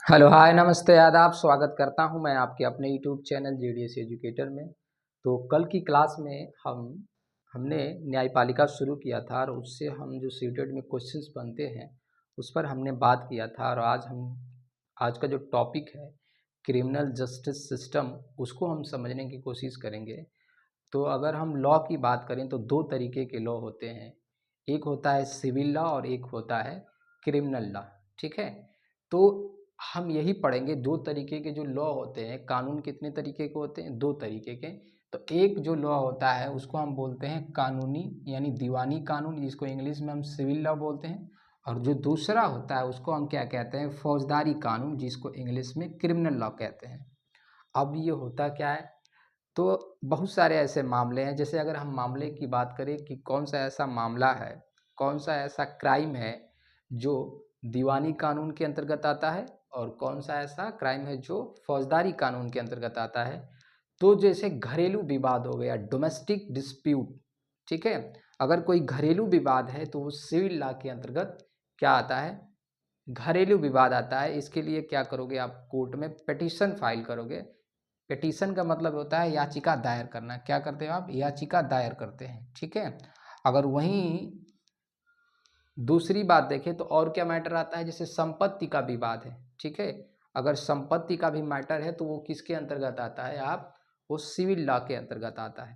Hello hi नमस्ते आदाब। स्वागत करता हूं मैं आपके अपने यूट्यूब चैनल जीडीएस एजुकेटर में। तो कल की क्लास में हमने न्यायपालिका शुरू किया था और उससे हम जो सीटेट में क्वेश्चंस बनते हैं उस पर हमने बात किया था। और आज का जो टॉपिक है क्रिमिनल जस्टिस सिस्टम, उसको हम समझने की कोशिश करेंगे। तो अगर हम लॉ की बात करें तो दो तरीके के लॉ होते हैं, एक होता है सिविल लॉ और एक होता है क्रिमिनल लॉ। ठीक है, तो हम यही पढ़ेंगे। दो तरीके के जो लॉ होते हैं, कानून कितने तरीके के होते हैं? दो तरीके के। तो एक जो लॉ होता है उसको हम बोलते हैं कानूनी यानी दीवानी कानून, जिसको इंग्लिश में हम सिविल लॉ बोलते हैं। और जो दूसरा होता है उसको हम क्या कहते हैं? फौजदारी कानून, जिसको इंग्लिश में क्रिमिनल लॉ कहते हैं। अब ये होता क्या है? तो बहुत सारे ऐसे मामले हैं। जैसे अगर हम मामले की बात करें कि कौन सा ऐसा मामला है, कौन सा ऐसा क्राइम है जो दीवानी कानून के अंतर्गत आता है और कौन सा ऐसा क्राइम है जो फौजदारी कानून के अंतर्गत आता है। तो जैसे घरेलू विवाद हो गया, डोमेस्टिक डिस्प्यूट। ठीक है, अगर कोई घरेलू विवाद है तो वो सिविल लॉ के अंतर्गत क्या आता है? घरेलू विवाद आता है। इसके लिए क्या करोगे? आप कोर्ट में पिटीशन फाइल करोगे। पिटीशन का मतलब होता है याचिका दायर करना। क्या करते हो आप? याचिका दायर करते हैं। ठीक है, अगर वहीं दूसरी बात देखें तो और क्या मैटर आता है? जैसे संपत्ति का विवाद है। ठीक है, अगर संपत्ति का भी मैटर है तो वो किसके अंतर्गत आता है? वो सिविल लॉ के अंतर्गत आता है।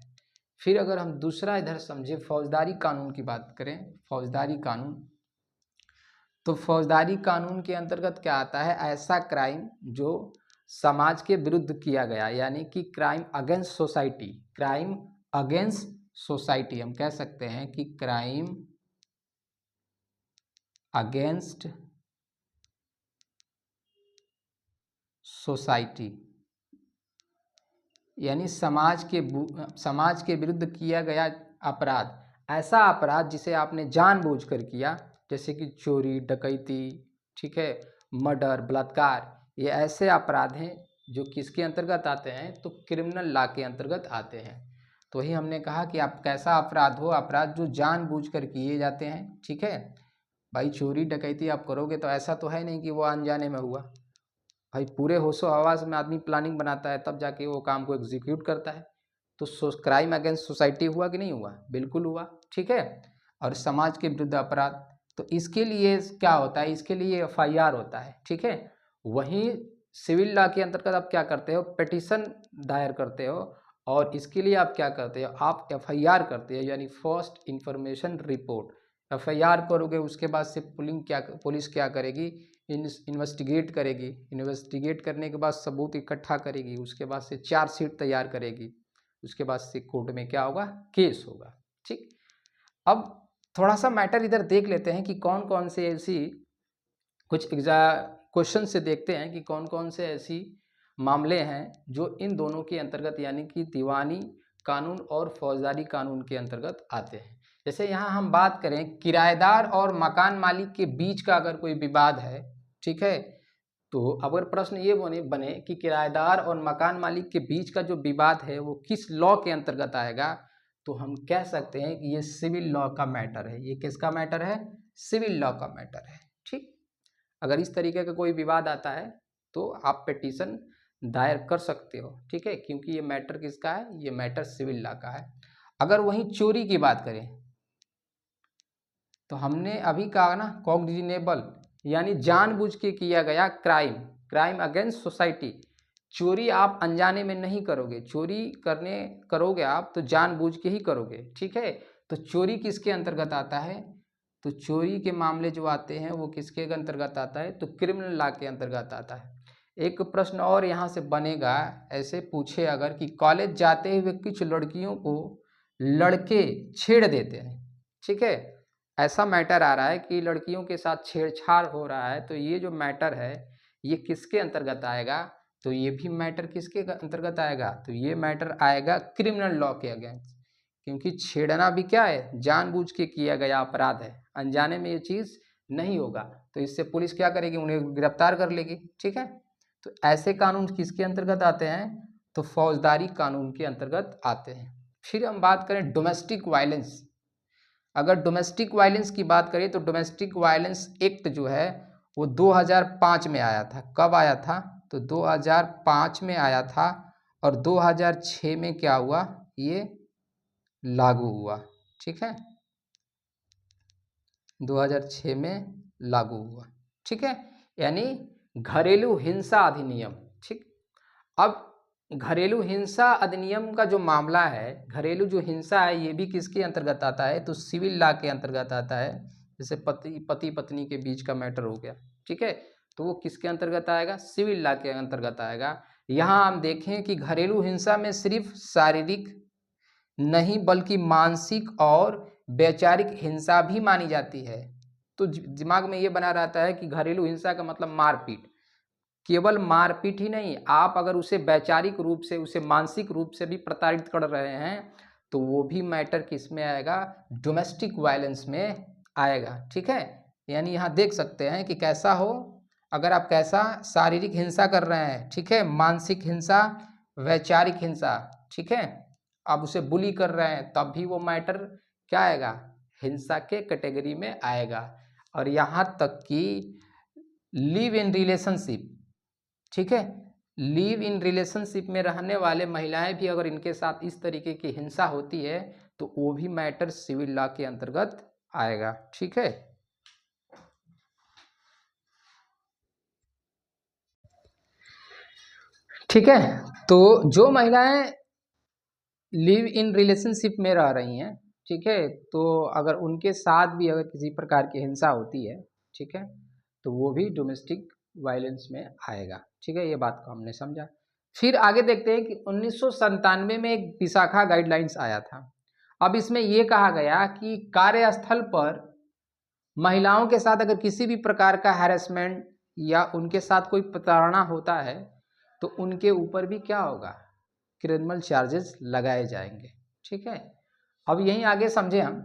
फिर अगर हम दूसरा इधर समझे, फौजदारी कानून की बात करें, फौजदारी कानून, तो फौजदारी कानून के अंतर्गत क्या आता है? ऐसा क्राइम जो समाज के विरुद्ध किया गया, यानी कि crime against society. Crime against society हम कह सकते हैं कि क्राइम अगेंस्ट सोसाइटी, यानी समाज के विरुद्ध किया गया अपराध। ऐसा अपराध जिसे आपने जानबूझकर किया, जैसे कि चोरी, डकैती, ठीक है, मर्डर, बलात्कार। ये ऐसे अपराध हैं जो किसके अंतर्गत आते हैं? तो क्रिमिनल लॉ के अंतर्गत आते हैं। तो ही हमने कहा कि आप कैसा अपराध हो? अपराध जो जानबूझकर किए जाते हैं। ठीक है भाई, चोरी डकैती आप करोगे तो ऐसा तो है नहीं कि वो अनजाने में हुआ। भाई पूरे होशो हवास में आदमी प्लानिंग बनाता है, तब जाके वो काम को एग्जीक्यूट करता है। तो क्राइम अगेंस्ट सोसाइटी हुआ कि नहीं हुआ? बिल्कुल हुआ। ठीक है, और समाज के विरुद्ध अपराध, तो इसके लिए क्या होता है? इसके लिए एफआईआर होता है। ठीक है, वहीं सिविल लॉ के अंतर्गत आप क्या करते हो? पिटीशन दायर करते हो। और इसके लिए आप क्या करते हो? आप एफआईआर करते हो, यानी फर्स्ट इंफॉर्मेशन रिपोर्ट। एफआईआर करोगे, उसके बाद से पुलिस क्या करेगी? इन्वेस्टिगेट करेगी। इन्वेस्टिगेट करने के बाद सबूत इकट्ठा करेगी, उसके बाद से चार्जशीट तैयार करेगी, उसके बाद से कोर्ट में क्या होगा? केस होगा। ठीक, अब थोड़ा सा मैटर इधर देख लेते हैं कि कौन कौन से ऐसी कुछ क्वेश्चन से देखते हैं कि कौन कौन से ऐसी मामले हैं जो इन दोनों के अंतर्गत, यानी कि दीवानी कानून और फौजदारी कानून के अंतर्गत आते हैं। जैसे यहाँ हम बात करें किराएदार और मकान मालिक के बीच का अगर कोई विवाद है, ठीक है, तो अगर प्रश्न ये बने कि किराएदार और मकान मालिक के बीच का जो विवाद है वो किस लॉ के अंतर्गत आएगा, तो हम कह सकते हैं कि ये सिविल लॉ का मैटर है। ये किसका मैटर है? सिविल लॉ का मैटर है। ठीक, अगर इस तरीके का कोई विवाद आता है तो आप पिटीशन दायर कर सकते हो। ठीक है, क्योंकि ये मैटर किसका है? ये मैटर सिविल लॉ का है। अगर वहीं चोरी की बात करें तो हमने अभी कहा ना, कॉग्निजेबल यानी जानबूझ के किया गया क्राइम, क्राइम अगेंस्ट सोसाइटी। चोरी आप अनजाने में नहीं करोगे, चोरी करोगे आप तो जानबूझ के ही करोगे। ठीक है, तो चोरी किसके अंतर्गत आता है? तो चोरी के मामले जो आते हैं वो किसके अंतर्गत आता है? तो क्रिमिनल लॉ के अंतर्गत आता है। एक प्रश्न और यहाँ से बनेगा, ऐसे पूछे अगर कि कॉलेज जाते हुए कुछ लड़कियों को लड़के छेड़ देते हैं। ठीक है, ऐसा मैटर आ रहा है कि लड़कियों के साथ छेड़छाड़ हो रहा है, तो ये जो मैटर है ये किसके अंतर्गत आएगा? तो ये भी मैटर किसके अंतर्गत आएगा? तो ये मैटर आएगा क्रिमिनल लॉ के अगेंस्ट, क्योंकि छेड़ना भी क्या है? जानबूझ के किया गया अपराध है, अनजाने में ये चीज़ नहीं होगा। तो इससे पुलिस क्या करेगी? उन्हें गिरफ्तार कर लेगी। ठीक है, तो ऐसे कानून किसके अंतर्गत आते हैं? तो फौजदारी कानून के अंतर्गत आते हैं। फिर हम बात करें डोमेस्टिक वायलेंस। अगर डोमेस्टिक वायलेंस की बात करें तो डोमेस्टिक वायलेंस एक्ट जो है वो 2005 में आया था। कब आया था? तो 2005 में आया था और 2006 में क्या हुआ, ये लागू हुआ। ठीक है, 2006 में लागू हुआ। ठीक है, यानी घरेलू हिंसा अधिनियम। ठीक, अब घरेलू हिंसा अधिनियम का जो मामला है, घरेलू जो हिंसा है, ये भी किसके अंतर्गत आता है? तो सिविल लॉ के अंतर्गत आता है। जैसे पति पत्नी के बीच का मैटर हो गया, ठीक है, तो वो किसके अंतर्गत आएगा? सिविल लॉ के अंतर्गत आएगा। यहाँ हम देखें कि घरेलू हिंसा में सिर्फ शारीरिक नहीं बल्कि मानसिक और वैचारिक हिंसा भी मानी जाती है। तो दिमाग में ये बना रहता है कि घरेलू हिंसा का मतलब मारपीट, केवल मारपीट ही नहीं, आप अगर उसे वैचारिक रूप से, उसे मानसिक रूप से भी प्रताड़ित कर रहे हैं तो वो भी मैटर किस में आएगा? डोमेस्टिक वायलेंस में आएगा। ठीक है, यानी यहाँ देख सकते हैं कि कैसा हो, अगर आप कैसा शारीरिक हिंसा कर रहे हैं, ठीक है, मानसिक हिंसा, वैचारिक हिंसा, ठीक है, आप उसे बुली कर रहे हैं, तब भी वो मैटर क्या आएगा? हिंसा के कैटेगरी में आएगा। और यहाँ तक कि लिव इन रिलेशनशिप, ठीक है, लिव इन रिलेशनशिप में रहने वाले महिलाएं भी अगर इनके साथ इस तरीके की हिंसा होती है तो वो भी मैटर सिविल लॉ के अंतर्गत आएगा। ठीक है, ठीक है, तो जो महिलाएं लिव इन रिलेशनशिप में रह रही हैं, ठीक है, तो अगर उनके साथ भी अगर किसी प्रकार की हिंसा होती है, ठीक है, तो वो भी डोमेस्टिक वायलेंस में आएगा। ठीक है, ये बात को हमने समझा। फिर आगे देखते हैं कि 1997 में एक विशाखा गाइडलाइंस आया था। अब इसमें यह कहा गया कि कार्यस्थल पर महिलाओं के साथ अगर किसी भी प्रकार का हैरेसमेंट या उनके साथ कोई प्रताड़ना होता है तो उनके ऊपर भी क्या होगा? क्रिमिनल चार्जेस लगाए जाएंगे। ठीक है, अब यहीं आगे समझे हम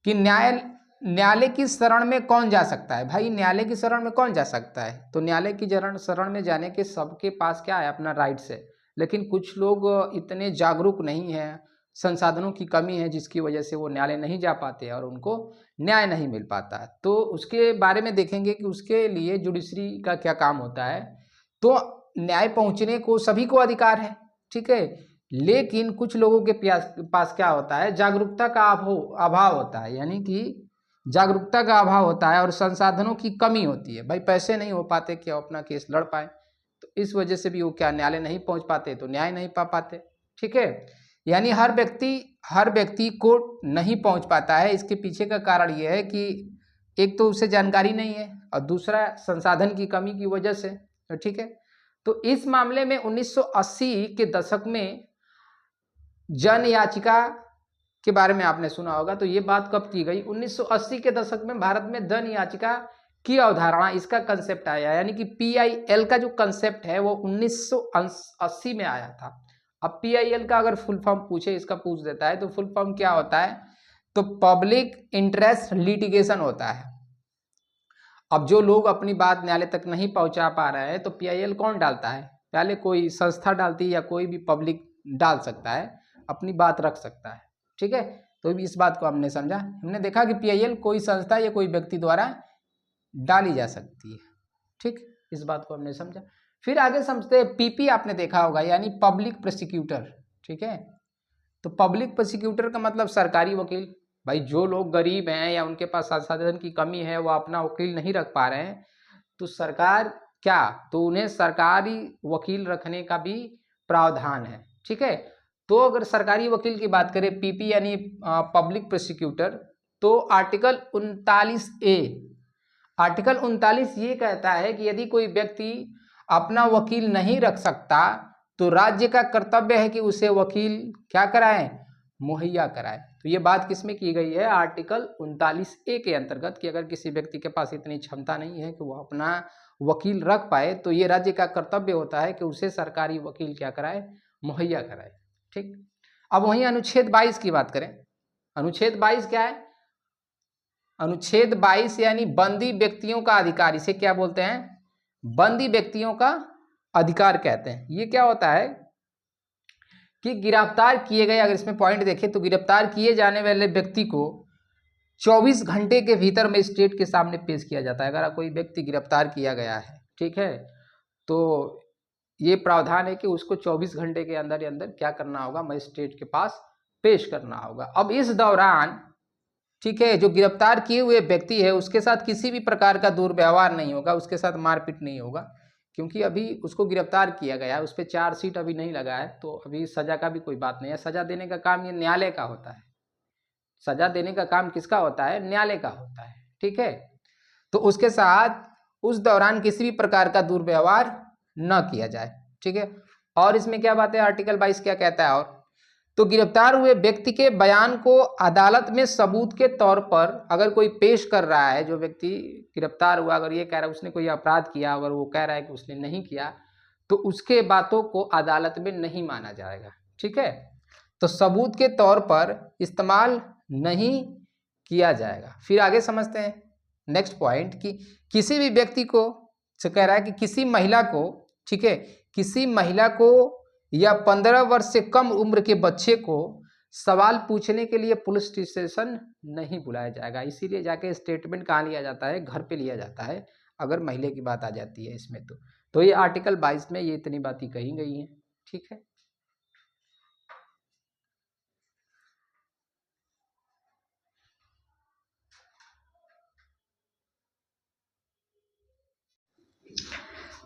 कि न्यायालय की शरण में कौन जा सकता है। भाई न्यायालय की शरण में कौन जा सकता है? तो न्यायालय की शरण में जाने के सबके पास क्या है? अपना राइट्स है। लेकिन कुछ लोग इतने जागरूक नहीं हैं, संसाधनों की कमी है, जिसकी वजह से वो न्यायालय नहीं जा पाते और उनको न्याय नहीं मिल पाता। तो उसके बारे में देखेंगे कि उसके लिए जुडिशरी का क्या काम होता है। तो न्याय पहुंचने को सभी को अधिकार है, ठीक है, लेकिन कुछ लोगों के पास क्या होता है? जागरूकता का अभाव होता है, यानी कि जागरूकता का अभाव होता है और संसाधनों की कमी होती है। भाई पैसे नहीं हो पाते कि वो अपना केस लड़ पाए, तो इस वजह से भी वो क्या न्यायालय नहीं पहुंच पाते, तो न्याय नहीं पा पाते। ठीक है, यानी हर व्यक्ति को नहीं पहुंच पाता है। इसके पीछे का कारण ये है कि एक तो उसे जानकारी नहीं है और दूसरा संसाधन की कमी की वजह से। ठीक है, तो इस मामले में 1980 के दशक में जन याचिका के बारे में आपने सुना होगा। तो ये बात कब की गई? 1980 के दशक में भारत में जन याचिका की अवधारणा, इसका कंसेप्ट आया, यानी कि PIL का जो कंसेप्ट है वो 1980 में आया था। अब PIL का अगर फुल फॉर्म पूछे, इसका पूछ देता है, तो फुल फॉर्म क्या होता है? तो पब्लिक इंटरेस्ट लिटिगेशन होता है। अब जो लोग अपनी बात न्यायालय तक नहीं पहुंचा पा रहे हैं तो PIL कौन डालता है? पहले कोई संस्था डालती है या कोई भी पब्लिक डाल सकता है, अपनी बात रख सकता है। ठीक है, तो इस बात को हमने समझा। हमने देखा कि PIL कोई संस्था या कोई व्यक्ति द्वारा डाली जा सकती है। ठीक, इस बात को हमने समझा। फिर आगे समझते हैं PP, आपने देखा होगा, यानी पब्लिक प्रोसिक्यूटर। ठीक है, तो पब्लिक प्रोसिक्यूटर का मतलब सरकारी वकील। भाई जो लोग गरीब हैं या उनके पास संसाधन की कमी है, वो अपना वकील नहीं रख पा रहे हैं, तो सरकार क्या, तो उन्हें सरकारी वकील रखने का भी प्रावधान है। ठीक है, तो अगर सरकारी वकील की बात करें, PP यानी पब्लिक प्रोसिक्यूटर, तो आर्टिकल 39 ये कहता है कि यदि कोई व्यक्ति अपना वकील नहीं रख सकता तो राज्य का कर्तव्य है कि उसे वकील क्या कराए? मुहैया कराए। तो ये बात किसमें की गई है? आर्टिकल 39A के अंतर्गत, कि अगर किसी व्यक्ति के पास इतनी क्षमता नहीं है कि वो अपना वकील रख पाए तो ये राज्य का कर्तव्य होता है कि उसे सरकारी वकील क्या कराए? मुहैया कराए। ठीक, अब वहीं अनुच्छेद 22 की बात करें। अनुच्छेद 22 क्या है? अनुच्छेद 22 यानी बंदी व्यक्तियों का अधिकार। इसे क्या बोलते हैं? बंदी व्यक्तियों का अधिकार कहते हैं। ये क्या होता है कि गिरफ्तार किए गए, अगर इसमें पॉइंट देखें तो गिरफ्तार किए जाने वाले व्यक्ति को 24 घंटे के भीतर मजिस्ट्रेट के सामने पेश किया जाता है। अगर कोई व्यक्ति गिरफ्तार किया गया है, ठीक है, तो ये प्रावधान है कि उसको 24 घंटे के अंदर क्या करना होगा, मजिस्ट्रेट के पास पेश करना होगा। अब इस दौरान, ठीक है, जो गिरफ्तार किए हुए व्यक्ति है उसके साथ किसी भी प्रकार का दुर्व्यवहार नहीं होगा, उसके साथ मारपीट नहीं होगा, क्योंकि अभी उसको गिरफ्तार किया गया है, उस पर चार्जशीट अभी नहीं लगा है, तो अभी सजा का भी कोई बात नहीं है। सजा देने का काम ये न्यायालय का होता है। सजा देने का काम किसका होता है? न्यायालय का होता है, ठीक है। तो उसके साथ उस दौरान किसी भी प्रकार का दुर्व्यवहार न किया जाए, ठीक है। और इसमें क्या बात है, आर्टिकल 22 क्या कहता है? और तो गिरफ्तार हुए व्यक्ति के बयान को अदालत में सबूत के तौर पर अगर कोई पेश कर रहा है, जो व्यक्ति गिरफ्तार हुआ अगर ये कह रहा है उसने कोई अपराध किया, अगर वो कह रहा है कि उसने नहीं किया, तो उसके बातों को अदालत में नहीं माना जाएगा, ठीक है। तो सबूत के तौर पर इस्तेमाल नहीं किया जाएगा। फिर आगे समझते हैं नेक्स्ट पॉइंट कि किसी भी व्यक्ति को कह रहा है कि किसी महिला को, ठीक है, किसी महिला को या 15 वर्ष से कम उम्र के बच्चे को सवाल पूछने के लिए पुलिस स्टेशन नहीं बुलाया जाएगा। इसीलिए जाके स्टेटमेंट कहाँ लिया जाता है? घर पे लिया जाता है, अगर महिला की बात आ जाती है इसमें। तो ये आर्टिकल 22 में ये इतनी बातें कही गई हैं, ठीक है।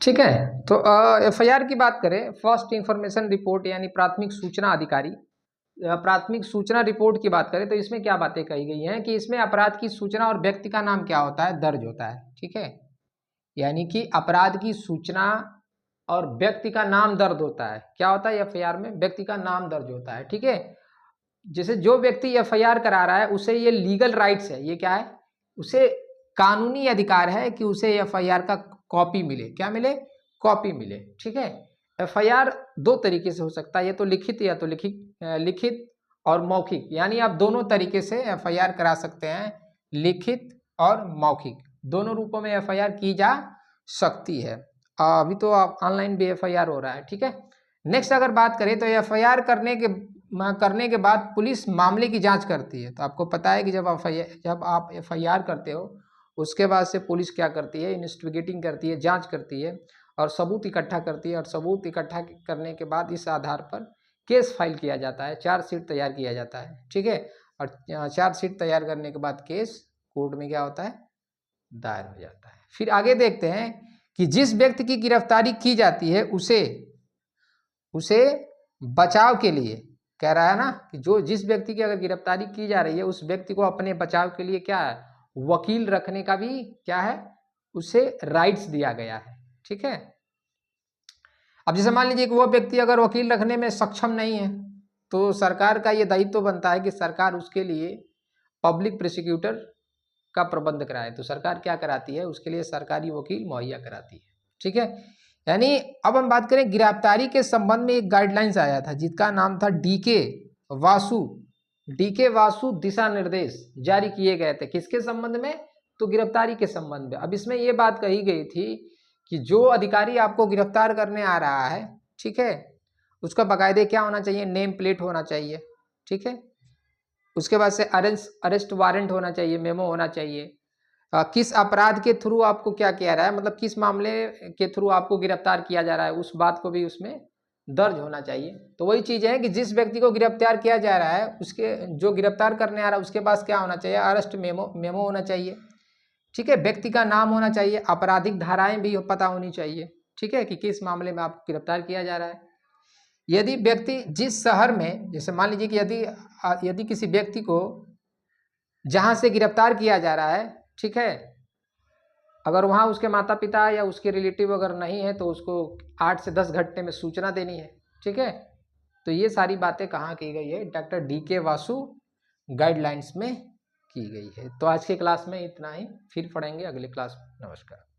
ठीक है, तो एफआईआर की बात करें, फर्स्ट इंफॉर्मेशन रिपोर्ट यानी प्राथमिक सूचना अधिकारी, प्राथमिक सूचना रिपोर्ट की बात करें तो इसमें क्या बातें कही गई हैं कि इसमें अपराध की सूचना और व्यक्ति का नाम क्या होता है? दर्ज होता है, ठीक है। यानी कि अपराध की सूचना और व्यक्ति का नाम दर्ज होता है। क्या होता है एफआईआर में? व्यक्ति का नाम दर्ज होता है, ठीक है। जैसे जो व्यक्ति एफआईआर करा रहा है उसे ये लीगल राइट्स है, ये क्या है? उसे कानूनी अधिकार है कि उसे एफआईआर का कॉपी मिले। क्या मिले? कॉपी मिले, ठीक है। एफआईआर दो तरीके से हो सकता है, ये तो लिखित या तो लिखित और मौखिक, यानी आप दोनों तरीके से एफआईआर करा सकते हैं, लिखित और मौखिक, दोनों रूपों में एफआईआर की जा सकती है। अभी तो आप ऑनलाइन भी एफआईआर हो रहा है, ठीक है। नेक्स्ट अगर बात करें तो एफआईआर करने के बाद पुलिस मामले की जांच करती है। तो आपको पता है कि जब आप एफआईआर करते हो उसके बाद से पुलिस क्या करती है? इन्वेस्टिगेटिंग करती है, जांच करती है और सबूत इकट्ठा करती है, और सबूत इकट्ठा करने के बाद इस आधार पर केस फाइल किया जाता है, चार्जशीट तैयार किया जाता है, ठीक है। और चार्जशीट तैयार करने के बाद केस कोर्ट में क्या होता है? दायर हो जाता है। फिर आगे देखते हैं कि जिस व्यक्ति की गिरफ्तारी की जाती है उसे बचाव के लिए, कह रहा है ना कि जिस व्यक्ति की अगर गिरफ्तारी की जा रही है उस व्यक्ति को अपने बचाव के लिए क्या है? वकील रखने का भी क्या है? उसे राइट्स दिया गया है, ठीक है। अब जैसे मान लीजिए कि वो व्यक्ति अगर वकील रखने में सक्षम नहीं है तो सरकार का ये दायित्व बनता है कि सरकार उसके लिए पब्लिक प्रोसिक्यूटर का प्रबंध कराए। तो सरकार क्या कराती है? उसके लिए सरकारी वकील मुहैया कराती है, ठीक है। यानी अब हम बात करें गिरफ्तारी के संबंध में, एक गाइडलाइंस आया था जिसका नाम था डीके वासु दिशा निर्देश जारी किए गए थे। किसके संबंध में? तो गिरफ्तारी के संबंध में। अब इसमें यह बात कही गई थी कि जो अधिकारी आपको गिरफ्तार करने आ रहा है, ठीक है, उसका बाकायदे क्या होना चाहिए? नेम प्लेट होना चाहिए, ठीक है। उसके बाद से अरेस्ट वारंट होना चाहिए, मेमो होना चाहिए। किस अपराध के थ्रू आपको क्या किया रहा है, मतलब किस मामले के थ्रू आपको गिरफ्तार किया जा रहा है, उस बात को भी उसमें दर्ज होना चाहिए। तो वही चीज़ है कि जिस व्यक्ति को गिरफ्तार किया जा रहा है उसके, जो गिरफ्तार करने आ रहा है उसके पास क्या होना चाहिए? अरेस्ट मेमो होना चाहिए, ठीक है। व्यक्ति का नाम होना चाहिए, आपराधिक धाराएं भी पता होनी चाहिए, ठीक है, कि किस मामले में आपको गिरफ्तार किया जा रहा है। यदि व्यक्ति जिस शहर में, जैसे मान लीजिए कि यदि किसी व्यक्ति को जहां से गिरफ्तार किया जा रहा है, ठीक है, अगर वहाँ उसके माता पिता या उसके रिलेटिव अगर नहीं है तो उसको 8 से 10 घंटे में सूचना देनी है, ठीक है। तो ये सारी बातें कहाँ की गई है? डॉक्टर डीके वासु गाइडलाइंस में की गई है। तो आज के क्लास में इतना ही, फिर पढ़ेंगे अगले क्लास में। नमस्कार।